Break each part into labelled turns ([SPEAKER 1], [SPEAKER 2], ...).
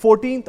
[SPEAKER 1] 14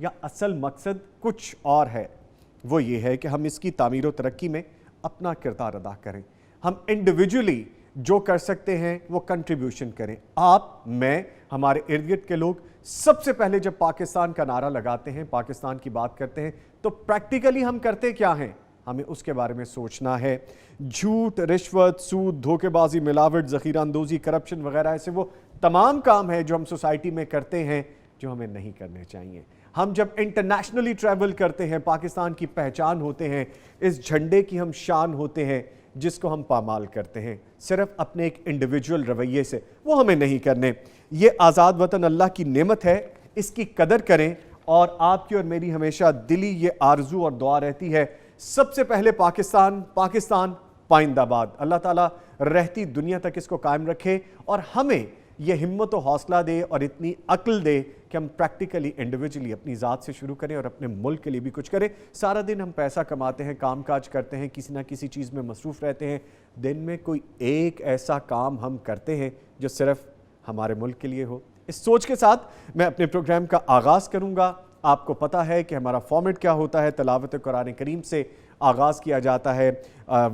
[SPEAKER 1] یا اصل مقصد کچھ اور ہے؟ وہ یہ ہے کہ ہم اس کی تعمیر و ترقی میں اپنا کردار ادا کریں. ہم انڈیویجولی جو کر سکتے ہیں وہ کنٹریبیوشن کریں. آپ، میں، ہمارے ارد گرد کے لوگ سب سے پہلے جب پاکستان کا نعرہ لگاتے ہیں، پاکستان کی بات کرتے ہیں، تو پریکٹیکلی ہم کرتے کیا ہیں؟ ہمیں اس کے بارے میں سوچنا ہے. جھوٹ، رشوت، سود، دھوکے بازی، ملاوٹ، ذخیرہ اندوزی، کرپشن وغیرہ ایسے وہ تمام کام ہیں جو ہم سوسائٹی میں کرتے ہیں جو ہمیں نہیں کرنے چاہیے. ہم جب انٹرنیشنلی ٹریول کرتے ہیں، پاکستان کی پہچان ہوتے ہیں، اس جھنڈے کی ہم شان ہوتے ہیں جس کو ہم پامال کرتے ہیں صرف اپنے ایک انڈیویجول رویے سے، وہ ہمیں نہیں کرنے. یہ آزاد وطن اللہ کی نعمت ہے، اس کی قدر کریں. اور آپ کی اور میری ہمیشہ دلی یہ آرزو اور دعا رہتی ہے، سب سے پہلے پاکستان، پاکستان پائندہ باد. اللہ تعالیٰ رہتی دنیا تک اس کو قائم رکھے اور ہمیں یہ ہمت و حوصلہ دے اور اتنی عقل دے کہ ہم پریکٹیکلی انڈیویجولی اپنی ذات سے شروع کریں اور اپنے ملک کے لیے بھی کچھ کریں. سارا دن ہم پیسہ کماتے ہیں، کام کاج کرتے ہیں، کسی نہ کسی چیز میں مصروف رہتے ہیں. دن میں کوئی ایک ایسا کام ہم کرتے ہیں جو صرف ہمارے ملک کے لیے ہو. اس سوچ کے ساتھ میں اپنے پروگرام کا آغاز کروں گا. آپ کو پتہ ہے کہ ہمارا فارمیٹ کیا ہوتا ہے. تلاوت قرآن کریم سے آغاز کیا جاتا ہے،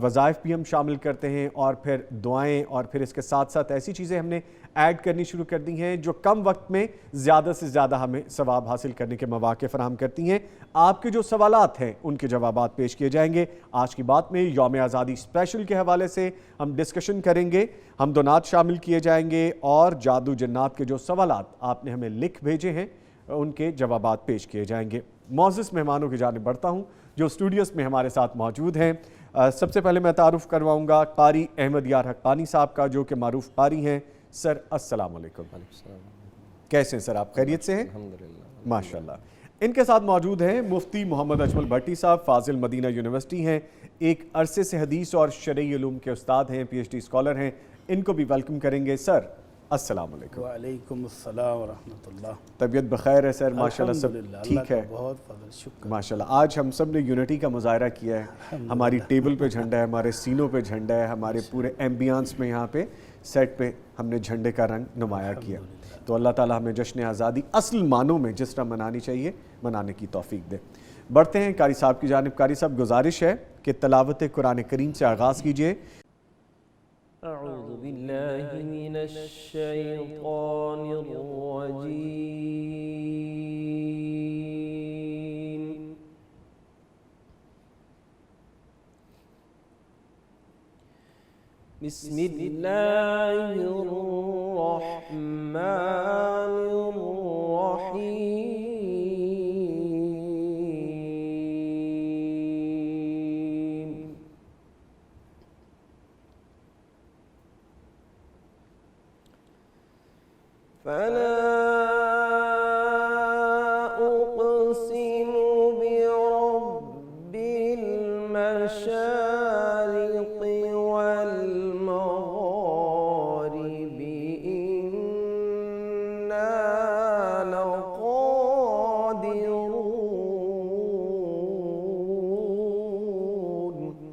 [SPEAKER 1] وظائف بھی ہم شامل کرتے ہیں اور پھر دعائیں، اور پھر اس کے ساتھ ساتھ ایسی چیزیں ہم نے ایڈ کرنی شروع کر دی ہیں جو کم وقت میں زیادہ سے زیادہ ہمیں ثواب حاصل کرنے کے مواقع فراہم کرتی ہیں. آپ کے جو سوالات ہیں ان کے جوابات پیش کیے جائیں گے. آج کی بات میں یوم آزادی اسپیشل کے حوالے سے ہم ڈسکشن کریں گے، حمد و نعت شامل کیے جائیں گے، اور جادو جنات کے جو سوالات آپ نے ہمیں لکھ بھیجے ہیں ان کے جوابات پیش کیے جائیں گے. معزز مہمانوں کی جانب بڑھتا ہوں جو اسٹوڈیوز میں ہمارے ساتھ موجود ہیں. سب سے پہلے میں تعارف کرواؤں گا قاری احمد یار حقانی صاحب کا، جو کہ معروف قاری ہیں. سر السلام علیکم. کیسے ہیں سر آپ؟ خیریت سے ہیں؟
[SPEAKER 2] الحمدللہ
[SPEAKER 1] ماشاءاللہ. ان کے ساتھ موجود ہیں مفتی محمد اجمل بھٹی صاحب، فاضل مدینہ یونیورسٹی ہیں، ایک عرصے سے حدیث اور شرعی علوم کے استاد ہیں، پی ایچ ڈی اسکالر ہیں. ان کو بھی ویلکم کریں گے. سر السلام علیکم.
[SPEAKER 2] وعلیکم السلام ورحمۃ اللہ.
[SPEAKER 1] طبیعت بخیر ہے سر؟ ماشاءاللہ سب
[SPEAKER 2] الحمدللہ،
[SPEAKER 1] ٹھیک
[SPEAKER 2] اللہ
[SPEAKER 1] ہے؟
[SPEAKER 2] کا بہت فضل شکر.
[SPEAKER 1] ماشاءاللہ. آج ہم سب نے یونٹی کا مظاہرہ کیا ہے. ہماری ٹیبل پہ جھنڈا ہے، ہمارے سینوں پہ جھنڈا ہے، ہمارے پورے ایمبیانس میں یہاں پہ سیٹ پہ ہم نے جھنڈے کا رنگ نمایاں کیا. تو اللہ تعالیٰ ہمیں جشن آزادی اصل معنوں میں جس طرح منانی چاہیے منانے کی توفیق دے. بڑھتے ہیں قاری صاحب کی جانب. قاری صاحب گزارش ہے کہ تلاوت قرآن کریم سے آغاز کیجئے.
[SPEAKER 3] اعوذ باللہ من الشیطان الرجیم. بسم اللہ الرحمن الرحیم. فلا أقسم برب المشارق والمغارب إنا لقادرون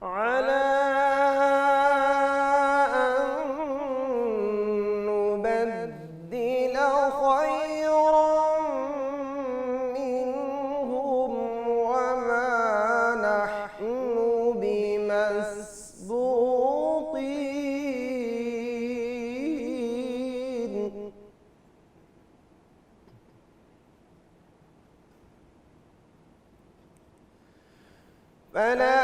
[SPEAKER 3] على أن نبدل خيرا منهم وما نحن بمسبوقين. فلا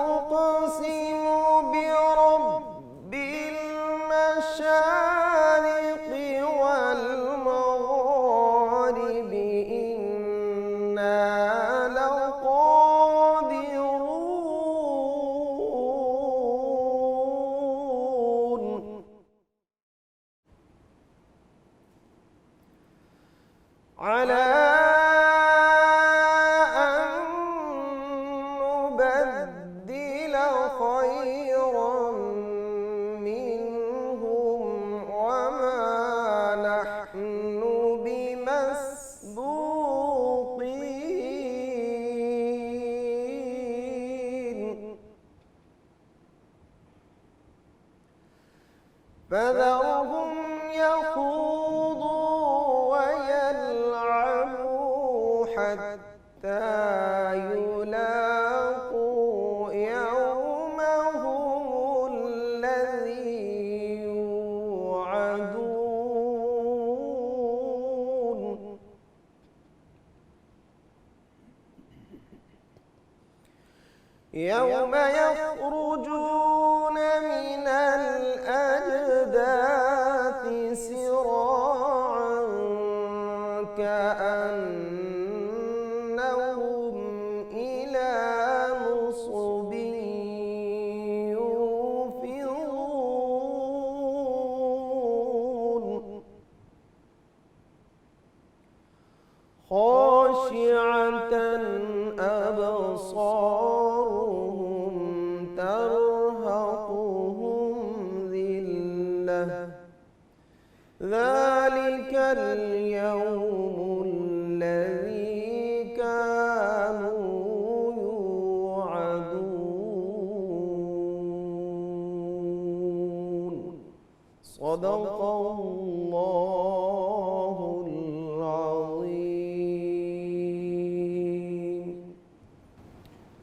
[SPEAKER 3] أقسم برب المشارق والمغارب إنا لقادرون على نبدل خيرا منهم وما نحن بمسبوقين. فذرهم يخوضوا ويلعبوا حتى يلاقوا يومهم الذي يوعدون يوم يخرجون من الأجداث سراعا كأنهم إلى نصب يوفضون خاشعة أبصارهم ترهقهم ذلة ذلك اليوم الذي كانوا يوعدون صدق الله العظيم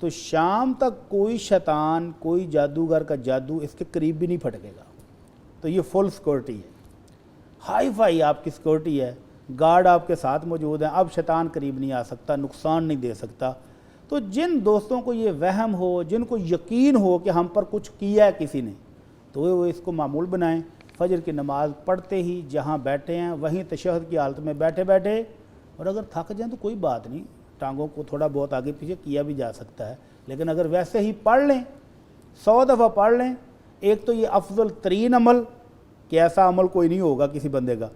[SPEAKER 2] تو شام تک کوئی شیطان کوئی جادوگر کا جادو اس کے قریب بھی نہیں پھٹکے گا. تو یہ فل سیکورٹی ہے, ہائی فائی آپ کی سیکورٹی ہے, گارڈ آپ کے ساتھ موجود ہیں, اب شیطان قریب نہیں آ سکتا, نقصان نہیں دے سکتا. تو جن دوستوں کو یہ وہم ہو, جن کو یقین ہو کہ ہم پر کچھ کیا ہے کسی نے, تو وہ اس کو معمول بنائیں. فجر کی نماز پڑھتے ہی جہاں بیٹھے ہیں وہیں تشہد کی حالت میں بیٹھے بیٹھے, اور اگر تھک جائیں تو کوئی بات نہیں, ٹانگوں کو تھوڑا بہت آگے پیچھے کیا بھی جا سکتا ہے, لیکن اگر ویسے ہی پڑھ لیں 100 دفعہ پڑھ لیں. ایک تو یہ افضل ترین عمل کہ ایسا عمل کوئی نہیں ہوگا کسی بندے کا,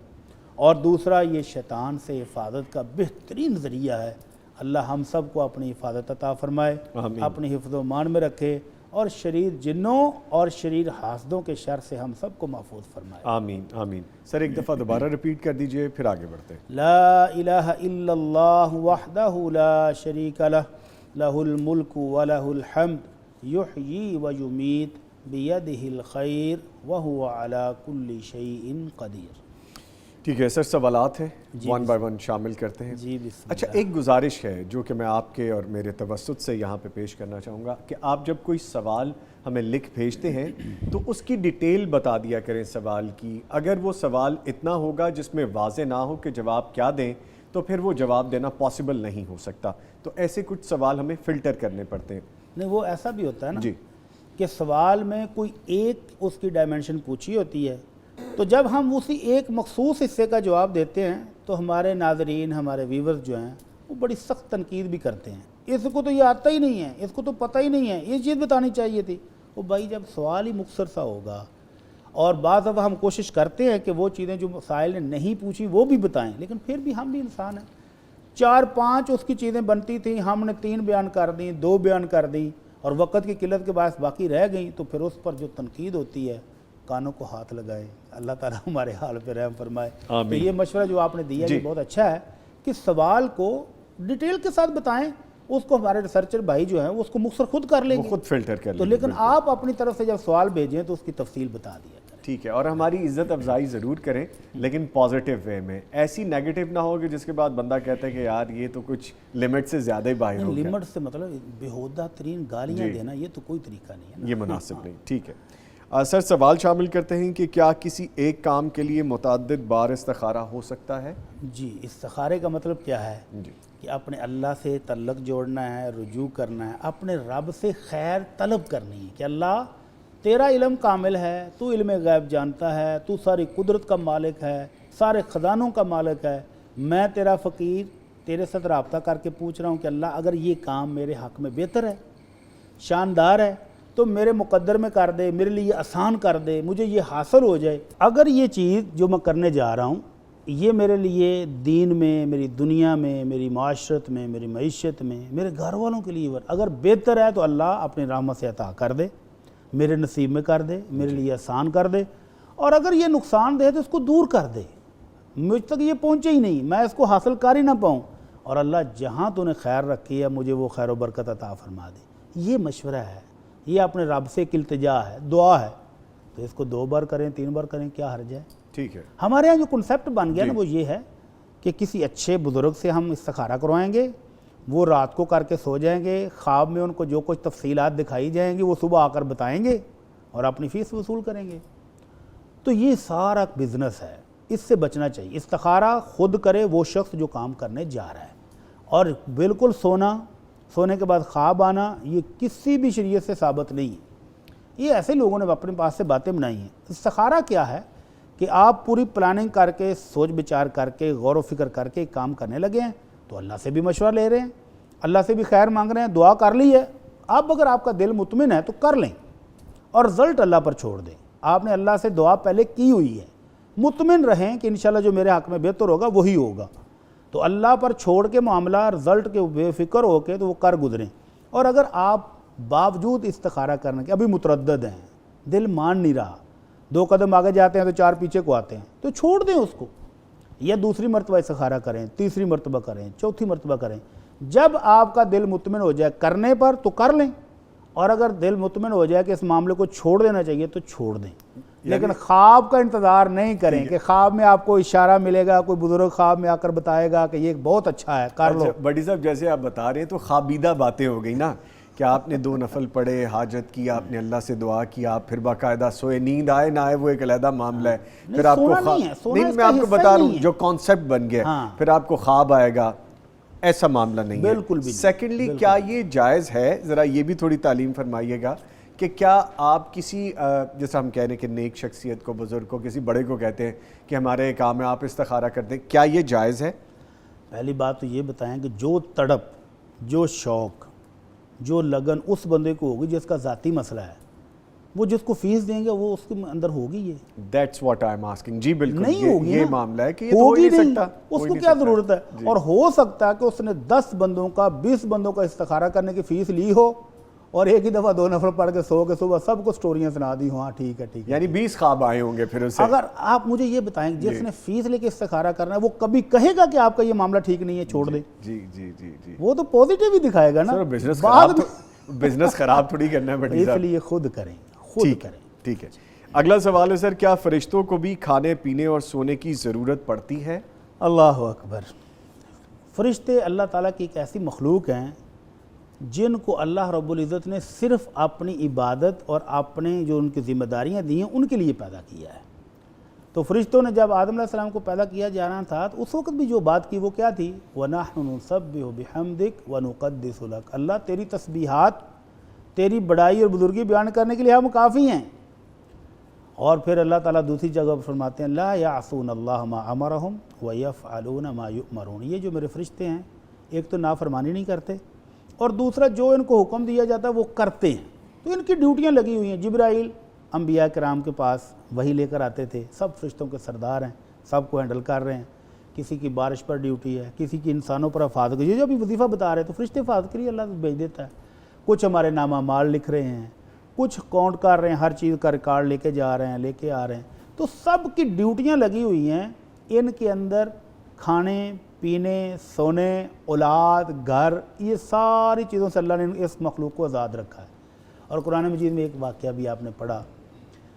[SPEAKER 2] اور دوسرا یہ شیطان سے حفاظت کا بہترین ذریعہ ہے. اللہ ہم سب کو اپنی حفاظت عطا فرمائے, اپنی حفظ و امان میں رکھے, اور شریر جنوں اور شریر حاسدوں کے شر سے ہم سب کو محفوظ فرمائے.
[SPEAKER 1] آمین آمین. سر ایک دفعہ دوبارہ ریپیٹ کر دیجئے, پھر آگے بڑھتے ہیں.
[SPEAKER 2] لا الہ الا اللہ وحدہ لا شریک لہ لہ الملک ولہ الحمد یحیی و یمیت بیدہ الخیر وہو علی کل شیء قدیر.
[SPEAKER 1] ٹھیک ہے سر, سوالات ہیں, ون بائی ون شامل کرتے ہیں.
[SPEAKER 2] جی بسم
[SPEAKER 1] اچھا, ایک گزارش ہے جو کہ میں آپ کے اور میرے توسط سے یہاں پہ پیش کرنا چاہوں گا کہ آپ جب کوئی سوال ہمیں لکھ بھیجتے ہیں تو اس کی ڈیٹیل بتا دیا کریں سوال کی. اگر وہ سوال اتنا ہوگا جس میں واضح نہ ہو کہ جواب کیا دیں تو پھر وہ جواب دینا پاسبل نہیں ہو سکتا. تو ایسے کچھ سوال ہمیں فلٹر کرنے پڑتے ہیں.
[SPEAKER 2] نہیں, وہ ایسا بھی ہوتا ہے نا
[SPEAKER 1] جی,
[SPEAKER 2] کہ سوال میں کوئی ایک اس کی ڈائمنشن پوچھی ہوتی ہے, تو جب ہم اسی ایک مخصوص حصے کا جواب دیتے ہیں تو ہمارے ناظرین, ہمارے ویورز جو ہیں وہ بڑی سخت تنقید بھی کرتے ہیں. اس کو تو یہ آتا ہی نہیں ہے, اس کو تو پتہ ہی نہیں ہے, یہ چیز بتانی چاہیے تھی. وہ بھائی جب سوال ہی مختصر سا ہوگا, اور بعض دفعہ ہم کوشش کرتے ہیں کہ وہ چیزیں جو سائل نے نہیں پوچھی وہ بھی بتائیں, لیکن پھر بھی ہم بھی انسان ہیں. 4-5 اس کی چیزیں بنتی تھیں, ہم نے 3 بیان کر دیں, 2 بیان کر دیں, اور وقت کی قلت کے باعث باقی رہ گئیں, تو پھر اس پر جو تنقید ہوتی ہے کانوں کو ہاتھ لگائے. اللہ تعالیٰ ہمارے حال پہ رحم فرمائے. تو یہ مشورہ جو آپ نے دیا یہ بہت اچھا ہے کہ سوال کو ڈیٹیل کے ساتھ بتائیں. اس کو ہمارے ریسرچر بھائی جو ہیں وہ اس کو مختصر خود کر لیں گے,
[SPEAKER 1] خود فلٹر کر لیں
[SPEAKER 2] تو
[SPEAKER 1] گے.
[SPEAKER 2] لیکن آپ اپنی طرف سے جب سوال بھیجیں تو اس کی تفصیل بتا دیا کریں.
[SPEAKER 1] ٹھیک ہے, اور ہماری عزت افزائی ضرور کریں لیکن پازیٹیو وے میں, ایسی نیگیٹو نہ ہو کہ جس کے بعد بندہ کہتا ہے کہ یار یہ تو کچھ لمٹ سے زیادہ ہی باہر ہو گیا.
[SPEAKER 2] لمٹ سے مطلب بیہودہ ترین گالیاں دینا, یہ تو کوئی طریقہ نہیں ہے,
[SPEAKER 1] یہ مناسب نہیں. ٹھیک ہے سر, سوال شامل کرتے ہیں کہ کیا کسی ایک کام کے لیے متعدد بار استخارہ ہو سکتا ہے؟
[SPEAKER 2] جی, استخارے کا مطلب کیا ہے کہ اپنے اللہ سے تعلق جوڑنا ہے, رجوع کرنا ہے, اپنے رب سے خیر طلب کرنی ہے کہ اللہ تیرا علم کامل ہے, تو علم غیب جانتا ہے, تو ساری قدرت کا مالک ہے, سارے خزانوں کا مالک ہے, میں تیرا فقیر تیرے ساتھ رابطہ کر کے پوچھ رہا ہوں کہ اللہ اگر یہ کام میرے حق میں بہتر ہے, شاندار ہے, تو میرے مقدر میں کر دے, میرے لیے آسان کر دے, مجھے یہ حاصل ہو جائے. اگر یہ چیز جو میں کرنے جا رہا ہوں یہ میرے لیے دین میں, میری دنیا میں, میری معاشرت میں, میری معیشت میں, میرے گھر والوں کے لیے اگر بہتر ہے تو اللہ اپنی رحمت سے عطا کر دے, میرے نصیب میں کر دے, میرے لیے آسان کر دے. اور اگر یہ نقصان دے تو اس کو دور کر دے, مجھ تک یہ پہنچے ہی نہیں, میں اس کو حاصل کر ہی نہ پاؤں, اور اللہ جہاں تو نے خیر رکھی ہے مجھے وہ خیر و برکت عطا فرما دے. یہ مشورہ ہے, یہ اپنے رب سے ایک التجا ہے, دعا ہے. تو اس کو 2 بار کریں, 3 بار کریں, کیا حرج ہے.
[SPEAKER 1] ٹھیک ہے,
[SPEAKER 2] ہمارے ہاں جو کنسیپٹ بن گیا نا وہ یہ ہے کہ کسی اچھے بزرگ سے ہم استخارہ کروائیں گے, وہ رات کو کر کے سو جائیں گے, خواب میں ان کو جو کچھ تفصیلات دکھائی جائیں گی وہ صبح آ کر بتائیں گے اور اپنی فیس وصول کریں گے. تو یہ سارا بزنس ہے, اس سے بچنا چاہیے. استخارہ خود کرے وہ شخص جو کام کرنے جا رہا ہے, اور بالکل سونے کے بعد خواب آنا یہ کسی بھی شریعت سے ثابت نہیں ہے. یہ ایسے لوگوں نے اپنے پاس سے باتیں بنائی ہیں. استخارہ کیا ہے کہ آپ پوری پلاننگ کر کے, سوچ بچار کر کے, غور و فکر کر کے کام کرنے لگے ہیں, تو اللہ سے بھی مشورہ لے رہے ہیں, اللہ سے بھی خیر مانگ رہے ہیں, دعا کر لی ہے. اب اگر آپ کا دل مطمئن ہے تو کر لیں, اور رزلٹ اللہ پر چھوڑ دیں. آپ نے اللہ سے دعا پہلے کی ہوئی ہے, مطمئن رہیں کہ انشاءاللہ جو میرے حق میں بہتر ہوگا وہی ہوگا. تو اللہ پر چھوڑ کے معاملہ, رزلٹ کے بے فکر ہو کے تو وہ کر گزریں. اور اگر آپ باوجود استخارہ کرنے کے ابھی متردد ہیں, دل مان نہیں رہا, 2 قدم آگے جاتے ہیں تو 4 پیچھے کو آتے ہیں, تو چھوڑ دیں اس کو, یا دوسری مرتبہ استخارہ کریں, تیسری مرتبہ کریں, چوتھی مرتبہ کریں. جب آپ کا دل مطمئن ہو جائے کرنے پر تو کر لیں, اور اگر دل مطمئن ہو جائے کہ اس معاملے کو چھوڑ دینا چاہیے تو چھوڑ دیں. لیکن خواب کا انتظار نہیں کریں کہ خواب میں آپ کو اشارہ ملے گا, کوئی بزرگ خواب میں آ کر بتائے گا کہ یہ بہت اچھا ہے, کر لو.
[SPEAKER 1] بڑی صاحب جیسے آپ بتا رہے ہیں تو خوابیدہ باتیں ہو گئی نا, کہ آپ نے 2 نفل پڑھے, حاجت کی, آپ نے اللہ سے دعا کی, آپ پھر باقاعدہ سوئے, نیند آئے نہ آئے وہ ایک علیحدہ معاملہ ہے. پھر آپ کو نہیں, میں آپ کو بتا رہا ہوں جو کانسیپٹ بن گیا, پھر آپ کو خواب آئے گا, ایسا معاملہ نہیں ہے.
[SPEAKER 2] بالکل بھی.
[SPEAKER 1] سیکنڈلی کیا یہ جائز ہے, ذرا یہ بھی تھوڑی تعلیم فرمائیے گا کہ کیا آپ کسی جیسا ہم کہہ رہے ہیں کہ نیک شخصیت کو, بزرگ کو, کسی بڑے کو کہتے ہیں کہ ہمارے کام میں آپ استخارہ کرتے ہیں, کیا یہ جائز ہے؟
[SPEAKER 2] پہلی بات تو یہ بتائیں کہ جو تڑپ, جو شوق, جو لگن اس بندے کو ہوگی جس کا ذاتی مسئلہ ہے, وہ جس کو فیس دیں گے وہ اس کے اندر ہوگی. یہ
[SPEAKER 1] that's what I am asking. جی بالکل,
[SPEAKER 2] نہیں ہوگی,
[SPEAKER 1] یہ معاملہ ہے کہ یہ تو ہو ہی نہیں سکتا.
[SPEAKER 2] اس کو کیا ضرورت ہے؟ اور ہو سکتا ہے کہ اس نے 10 بندوں کا 20 بندوں کا استخارہ کرنے کی فیس لی ہو اور ایک ہی دفعہ 2 نفل پڑھ کے سو کے صبح سب کو سٹوریاں سنا دی ہوں, ہاں ٹھیک ہے ٹھیک ہے.
[SPEAKER 1] یعنی 20 خواب آئے ہوں گے پھر اسے.
[SPEAKER 2] اگر آپ مجھے یہ بتائیں جس نے فیس لے کے استخارہ کرنا ہے وہ کبھی کہے گا کہ آپ کا یہ معاملہ ٹھیک نہیں ہے, چھوڑ دیں؟
[SPEAKER 1] جی جی جی جی,
[SPEAKER 2] وہ تو پازیٹیو ہی دکھائے گا نا.
[SPEAKER 1] بزنس خراب تھوڑی کرنا ہے بڑی صاحب,
[SPEAKER 2] اس لیے خود کریں, خود کریں.
[SPEAKER 1] ٹھیک ہے. اگلا سوال ہے سر, کیا فرشتوں کو بھی کھانے پینے اور سونے کی ضرورت پڑتی ہے؟
[SPEAKER 2] اللہ اکبر. فرشتے اللہ تعالیٰ کی ایک ایسی مخلوق ہیں جن کو اللہ رب العزت نے صرف اپنی عبادت اور اپنے جو ان کی ذمہ داریاں دی ہیں ان کے لیے پیدا کیا ہے. تو فرشتوں نے جب آدم علیہ السلام کو پیدا کیا جانا تھا تو اس وقت بھی جو بات کی وہ کیا تھی؟ وَنَحْنُ نُسَبِّحُ بِحَمْدِكَ وَنُقَدِّسُ لَكَ. اللہ تیری تسبیحات, تیری بڑائی اور بزرگی بیان کرنے کے لیے ہم کافی ہیں. اور پھر اللہ تعالیٰ دوسری جگہ پر فرماتے ہیں لا یعصون اللہ ما امرہم ویفعلون ما یؤمرون. یہ جو میرے فرشتے ہیں ایک تو نافرمانی نہیں کرتے اور دوسرا جو ان کو حکم دیا جاتا ہے وہ کرتے ہیں. تو ان کی ڈیوٹیاں لگی ہوئی ہیں. جبرائیل انبیاء کرام کے پاس وحی لے کر آتے تھے, سب فرشتوں کے سردار ہیں, سب کو ہینڈل کر رہے ہیں. کسی کی بارش پر ڈیوٹی ہے, کسی کی انسانوں پر حفاظت کی, جو بھی وظیفہ بتا رہے ہیں تو فرشتے حفاظت کے لیے اللہ بھیج دیتا ہے. کچھ ہمارے نامہ مال لکھ رہے ہیں, کچھ کاؤنٹ کر رہے ہیں, ہر چیز کا ریکارڈ لے کے جا رہے ہیں, لے کے آ رہے ہیں. تو سب کی ڈیوٹیاں لگی ہوئی ہیں. ان کے اندر کھانے پینے, سونے, اولاد, گھر, یہ ساری چیزوں سے اللہ نے اس مخلوق کو آزاد رکھا ہے. اور قرآن مجید میں ایک واقعہ بھی آپ نے پڑھا,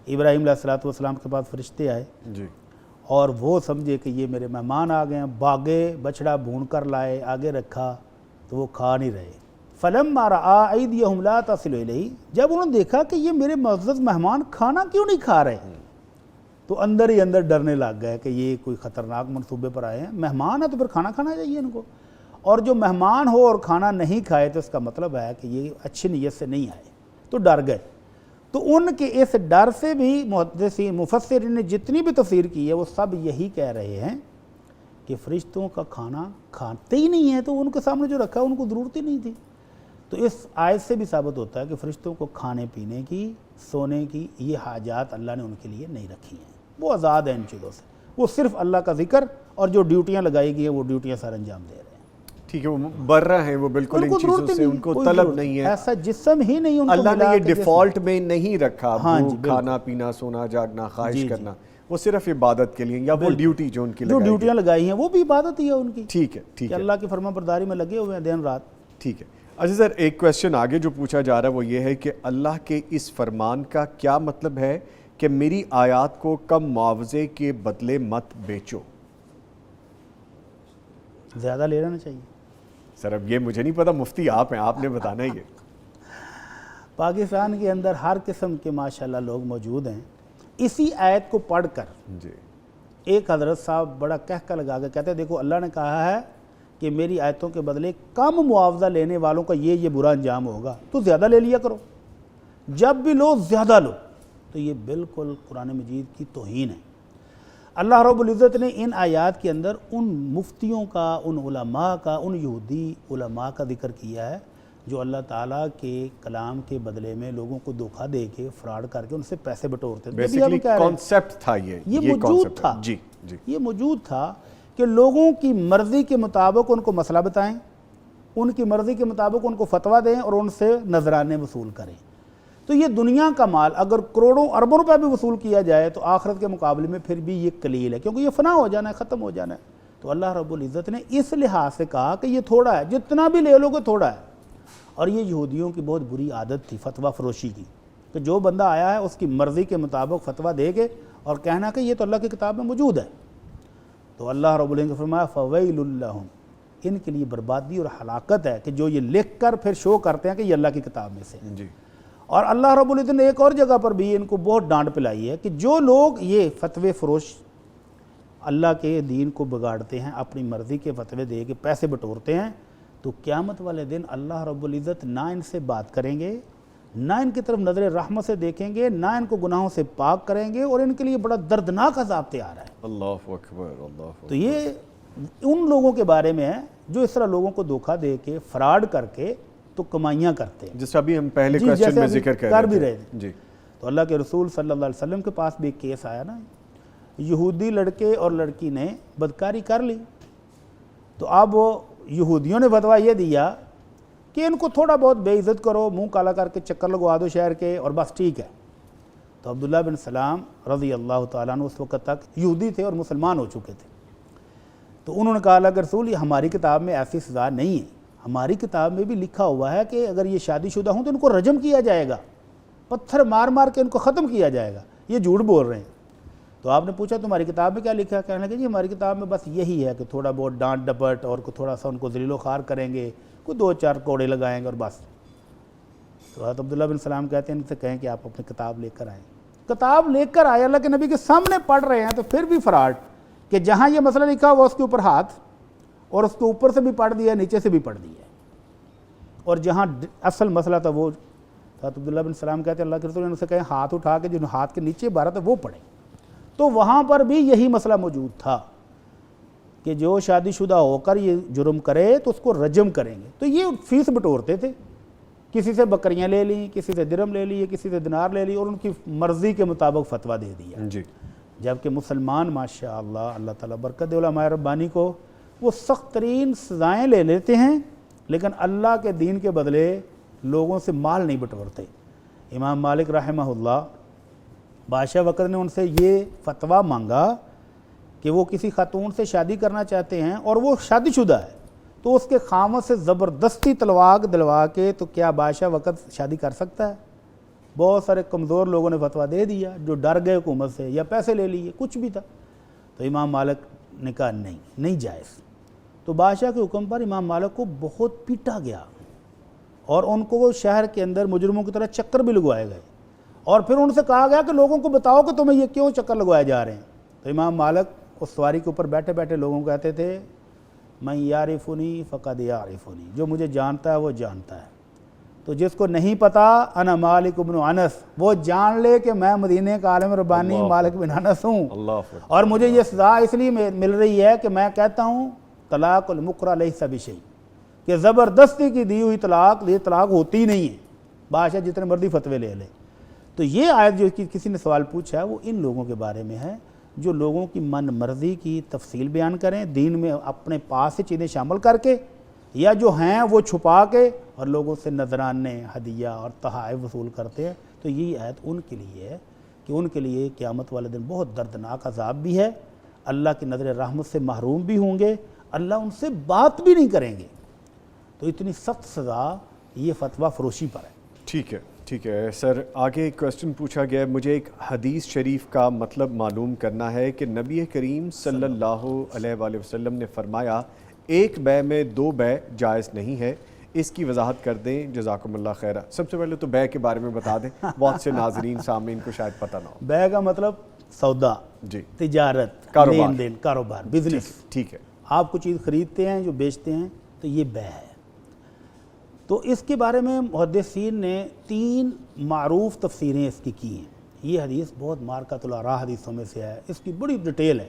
[SPEAKER 2] ابراہیم علیہ السلام کے پاس فرشتے آئے
[SPEAKER 1] جی,
[SPEAKER 2] اور وہ سمجھے کہ یہ میرے مہمان آ گئے ہیں, بھاگے, بچڑا بھون کر لائے, آگے رکھا تو وہ کھا نہیں رہے. فَلَمَّا رَأَىٰ أَيْدِيَهُمْ لَا تَصِلُ إِلَيْهِ. جب انہوں نے دیکھا کہ یہ میرے معزز مہمان کھانا کیوں نہیں کھا رہے تو اندر ہی اندر ڈرنے لگ گئے کہ یہ کوئی خطرناک منصوبے پر آئے ہیں. مہمان ہے تو پھر کھانا کھانا چاہیے ان کو, اور جو مہمان ہو اور کھانا نہیں کھائے تو اس کا مطلب ہے کہ یہ اچھی نیت سے نہیں آئے, تو ڈر گئے. تو ان کے اس ڈر سے بھی مفسرین نے جتنی بھی تفسیر کی ہے وہ سب یہی کہہ رہے ہیں کہ فرشتوں کا کھانا کھاتے ہی نہیں ہے, تو ان کے سامنے جو رکھا ان کو ضرورت ہی نہیں تھی. تو اس آیت سے بھی ثابت ہوتا ہے کہ فرشتوں کو کھانے پینے کی, سونے کی یہ حاجات اللہ نے ان کے لیے نہیں رکھی ہیں, وہ آزاد ہیں ان چیزوں سے. وہ صرف اللہ کا ذکر اور جو ڈیوٹیاں لگائی گئی ہیں وہ ڈیوٹیاں سر انجام دے رہے ہیں.
[SPEAKER 1] ٹھیک ہے, وہ برہ ہیں, وہ بالکل ان چیزوں سے ان کو طلب نہیں ہے,
[SPEAKER 2] ایسا جسم ہی نہیں ان کو
[SPEAKER 1] اللہ نے یہ ڈیفالٹ میں نہیں رکھا. کھانا پینا, سونا, جاگنا, خواہش کرنا, وہ صرف عبادت کے لیے, یا وہ ڈیوٹی جو ان کی
[SPEAKER 2] جو ڈیوٹیاں لگائی ہیں وہ بھی عبادت ہی ہے ان کی.
[SPEAKER 1] ٹھیک ہے, ٹھیک
[SPEAKER 2] کہ
[SPEAKER 1] ہے,
[SPEAKER 2] اللہ کی فرما برداری میں لگے ہوئے ہیں دن رات.
[SPEAKER 1] ٹھیک ہے. اچھا سر, ایک کویسچن آگے جو پوچھا جا رہا ہے وہ یہ ہے کہ اللہ کے اس فرمان کا کیا مطلب ہے کہ میری آیات کو کم معاوضے کے بدلے مت بیچو؟
[SPEAKER 2] زیادہ لے لینا چاہیے.
[SPEAKER 1] سر اب یہ مجھے نہیں پتا, مفتی آپ ہیں, آپ نے بتانا ہے. یہ
[SPEAKER 2] پاکستان کے اندر ہر قسم کے ماشاءاللہ لوگ موجود ہیں. اسی آیت کو پڑھ کر
[SPEAKER 1] جی
[SPEAKER 2] ایک حضرت صاحب بڑا کہکا لگا کے کہتے ہیں دیکھو اللہ نے کہا ہے کہ میری آیتوں کے بدلے کم معاوضہ لینے والوں کا یہ برا انجام ہوگا, تو زیادہ لے لیا کرو, جب بھی لو زیادہ لو. تو یہ بالکل قرآن مجید کی توہین ہے. اللہ رب العزت نے ان آیات کے اندر ان مفتیوں کا, ان علماء کا, ان یہودی علماء کا ذکر کیا ہے جو اللہ تعالیٰ کے کلام کے بدلے میں لوگوں کو دھوکہ دے کے فراڈ کر کے ان سے پیسے بٹورتے تھے.
[SPEAKER 1] بیسیکلی کانسیپٹ تھا یہ
[SPEAKER 2] موجود تھا.
[SPEAKER 1] جی جی,
[SPEAKER 2] یہ موجود تھا کہ لوگوں کی مرضی کے مطابق ان کو مسئلہ بتائیں, ان کی مرضی کے مطابق ان کو فتویٰ دیں اور ان سے نذرانے وصول کریں. تو یہ دنیا کا مال اگر کروڑوں اربوں روپے بھی وصول کیا جائے تو آخرت کے مقابلے میں پھر بھی یہ قلیل ہے, کیونکہ یہ فنا ہو جانا ہے, ختم ہو جانا ہے. تو اللہ رب العزت نے اس لحاظ سے کہا کہ یہ تھوڑا ہے, جتنا بھی لے لو گے تھوڑا ہے. اور یہ یہودیوں کی بہت بری عادت تھی فتویٰ فروشی کی, کہ جو بندہ آیا ہے اس کی مرضی کے مطابق فتویٰ دے گے اور کہنا کہ یہ تو اللہ کی کتاب میں موجود ہے. تو اللہ رب العزت نے فرمایا فویل لہم, ان کے لیے بربادی اور ہلاکت ہے کہ جو یہ لکھ کر پھر شو کرتے ہیں کہ یہ اللہ کی کتاب میں سے.
[SPEAKER 1] جی.
[SPEAKER 2] اور اللہ رب العزت نے ایک اور جگہ پر بھی ان کو بہت ڈانٹ پلائی ہے کہ جو لوگ یہ فتوے فروش اللہ کے دین کو بگاڑتے ہیں, اپنی مرضی کے فتوے دے کے پیسے بٹورتے ہیں, تو قیامت والے دن اللہ رب العزت نہ ان سے بات کریں گے, نہ ان کی طرف نظر رحمت سے دیکھیں گے, نہ ان کو گناہوں سے پاک کریں گے, اور ان کے لیے بڑا دردناک عذاب تیار ہے.
[SPEAKER 1] اللہ اکبر, اللہ اکبر.
[SPEAKER 2] تو یہ ان لوگوں کے بارے میں ہے جو اس طرح لوگوں کو دھوکہ دے کے فراڈ کر کے تو کمائیاں کرتے ہیں,
[SPEAKER 1] جس ابھی ہم پہلے
[SPEAKER 2] جی
[SPEAKER 1] کوسچن
[SPEAKER 2] جیسے
[SPEAKER 1] میں
[SPEAKER 2] ابھی
[SPEAKER 1] ذکر
[SPEAKER 2] کر بھی رہے تھے.
[SPEAKER 1] جی.
[SPEAKER 2] تو اللہ کے رسول صلی اللہ علیہ وسلم کے پاس بھی ایک کیس آیا نا, یہودی لڑکے اور لڑکی نے بدکاری کر لی, تو اب وہ یہودیوں نے فتویٰ یہ دیا کہ ان کو تھوڑا بہت بے عزت کرو, منہ کالا کر کے چکر لگوا دو شہر کے, اور بس ٹھیک ہے. تو عبداللہ بن سلام رضی اللہ تعالیٰ عنہ اس وقت تک یہودی تھے اور مسلمان ہو چکے تھے. تو انہوں نے کہا اللہ کے رسول یہ ہماری کتاب میں ایسی سزا نہیں ہے, ہماری کتاب میں بھی لکھا ہوا ہے کہ اگر یہ شادی شدہ ہوں تو ان کو رجم کیا جائے گا, پتھر مار مار کے ان کو ختم کیا جائے گا, یہ جھوٹ بول رہے ہیں. تو آپ نے پوچھا تمہاری کتاب میں کیا لکھا ہے؟ کہنے لگے جی ہماری کتاب میں بس یہی ہے کہ تھوڑا بہت ڈانٹ ڈپٹ اور تھوڑا سا ان کو ذلیل و خوار کریں گے, کوئی 2-4 کوڑے لگائیں گے اور بس. تو حضرت عبداللہ بن سلام کہتے ہیں ان سے کہیں کہ آپ اپنی کتاب لے کر آئیں. کتاب لے کر آئے, اللہ کے نبی کے سامنے پڑھ رہے ہیں, تو پھر بھی فراڈ کہ جہاں یہ مسئلہ لکھا ہوا اس کے اوپر ہاتھ, اور اس کے اوپر سے بھی پڑھ دیا, نیچے سے بھی پڑھ دیا, اور جہاں اصل مسئلہ تھا وہ حضرت عبداللہ بن سلام کہتے ہیں اللہ کے رسول نے ان سے کہیں ہاتھ اٹھا کے جو ہاتھ کے نیچے بارہ تھا وہ پڑھیں. تو وہاں پر بھی یہی مسئلہ موجود تھا کہ جو شادی شدہ ہو کر یہ جرم کرے تو اس کو رجم کریں گے. تو یہ فیس بٹورتے تھے, کسی سے بکریاں لے لیں, کسی سے درہم لے لیے, کسی سے دینار لے لی, اور ان کی مرضی کے مطابق فتویٰ دے دیا.
[SPEAKER 1] جی.
[SPEAKER 2] جبکہ مسلمان ماشاء اللہ, اللہ تعالیٰ برکت دے علماء ربانی کو, وہ سخت ترین سزائیں لے لیتے ہیں لیکن اللہ کے دین کے بدلے لوگوں سے مال نہیں بٹورتے. امام مالک رحمہ اللہ, بادشاہ وقت نے ان سے یہ فتویٰ مانگا کہ وہ کسی خاتون سے شادی کرنا چاہتے ہیں اور وہ شادی شدہ ہے, تو اس کے خاوند سے زبردستی طلاق دلوا کے تو کیا بادشاہ وقت شادی کر سکتا ہے؟ بہت سارے کمزور لوگوں نے فتویٰ دے دیا جو ڈر گئے حکومت سے یا پیسے لے لیے, کچھ بھی تھا. تو امام مالک نے کہا نہیں جائز. تو بادشاہ کے حکم پر امام مالک کو بہت پیٹا گیا, اور ان کو وہ شہر کے اندر مجرموں کی طرح چکر بھی لگوائے گئے, اور پھر ان سے کہا گیا کہ لوگوں کو بتاؤ کہ تمہیں یہ کیوں چکر لگوائے جا رہے ہیں. تو امام مالک اس سواری کے اوپر بیٹھے بیٹھے لوگوں کو کہتے تھے میں یعرفنی فقد یعرفنی, جو مجھے جانتا ہے وہ جانتا ہے, تو جس کو نہیں پتا انا مالک بن انس, وہ جان لے کہ میں مدینے کا عالم ربانی مالک بن انس ہوں. اور مجھے یہ سزا اس لیے مل رہی ہے کہ میں کہتا ہوں طلاق المکرہ لیس بشیء, کہ زبردستی کی دی ہوئی طلاق یہ طلاق ہوتی ہی نہیں ہے, بادشاہ جتنے مرضی فتوے لے لے. تو یہ آیت جو کسی نے سوال پوچھا ہے وہ ان لوگوں کے بارے میں ہے جو لوگوں کی من مرضی کی تفصیل بیان کریں, دین میں اپنے پاس سے چیزیں شامل کر کے, یا جو ہیں وہ چھپا کے اور لوگوں سے نذرانے, ہدیہ اور تحائف وصول کرتے ہیں. تو یہ آیت ان کے لیے ہے کہ ان کے لیے قیامت والے دن بہت دردناک عذاب بھی ہے, اللہ کی نظر رحمت سے محروم بھی ہوں گے, اللہ ان سے بات بھی نہیں کریں گے. تو اتنی سخت سزا یہ فتویٰ فروشی پر ہے.
[SPEAKER 1] ٹھیک ہے سر. آگے ایک کوسچن پوچھا گیا ہے, مجھے ایک حدیث شریف کا مطلب معلوم کرنا ہے کہ نبی کریم صلی اللہ علیہ وآلہ وسلم نے فرمایا ایک بے میں 2 بے جائز نہیں ہے, اس کی وضاحت کر دیں جزاکم اللہ خیرہ. سب سے پہلے تو بے کے بارے میں بتا دیں, بہت سے ناظرین سامعین کو شاید پتہ نہ ہو.
[SPEAKER 2] بے کا مطلب سودا,
[SPEAKER 1] جی,
[SPEAKER 2] تجارت, لین دین, کاروبار, بزنس.
[SPEAKER 1] ٹھیک ہے,
[SPEAKER 2] آپ کو چیز خریدتے ہیں جو بیچتے ہیں تو یہ بے ہے. تو اس کے بارے میں محدثین نے 3 معروف تفسیریں اس کی ہیں. یہ حدیث بہت مارکۃ الآراء حدیثوں میں سے ہے, اس کی بڑی ڈیٹیل ہے.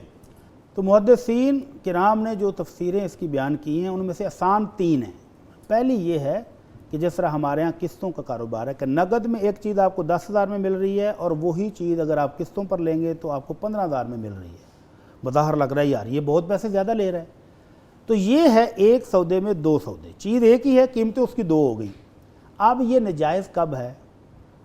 [SPEAKER 2] تو محدثین کرام نے جو تفسیریں اس کی بیان کی ہیں ان میں سے آسان 3 ہیں. پہلی یہ ہے کہ جس طرح ہمارے ہاں قسطوں کا کاروبار ہے کہ نقد میں ایک چیز آپ کو 10,000 میں مل رہی ہے اور وہی چیز اگر آپ قسطوں پر لیں گے تو آپ کو 15,000 میں مل رہی ہے. بظاہر لگ رہا ہے یار یہ بہت پیسے زیادہ لے رہا ہے. تو یہ ہے ایک سودے میں 2 سودے, چیز ایک ہی ہے, قیمتیں اس کی 2 ہو گئی. اب یہ نجائز کب ہے؟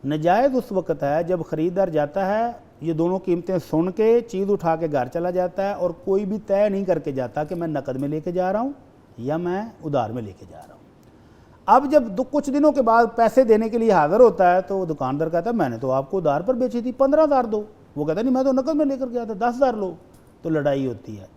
[SPEAKER 2] نجائز اس وقت ہے جب خریدار جاتا ہے, یہ دونوں قیمتیں سن کے چیز اٹھا کے گھر چلا جاتا ہے اور کوئی بھی طے نہیں کر کے جاتا کہ میں نقد میں لے کے جا رہا ہوں یا میں ادھار میں لے کے جا رہا ہوں. اب جب کچھ دنوں کے بعد پیسے دینے کے لیے حاضر ہوتا ہے تو دکاندار کہتا ہے میں نے تو آپ کو ادھار پر بیچی تھی 15,000 دو, وہ کہتا ہے نہیں میں تو نقد میں لے کر گیا تھا 10,000 لو. تو لڑائی ہوتی ہے.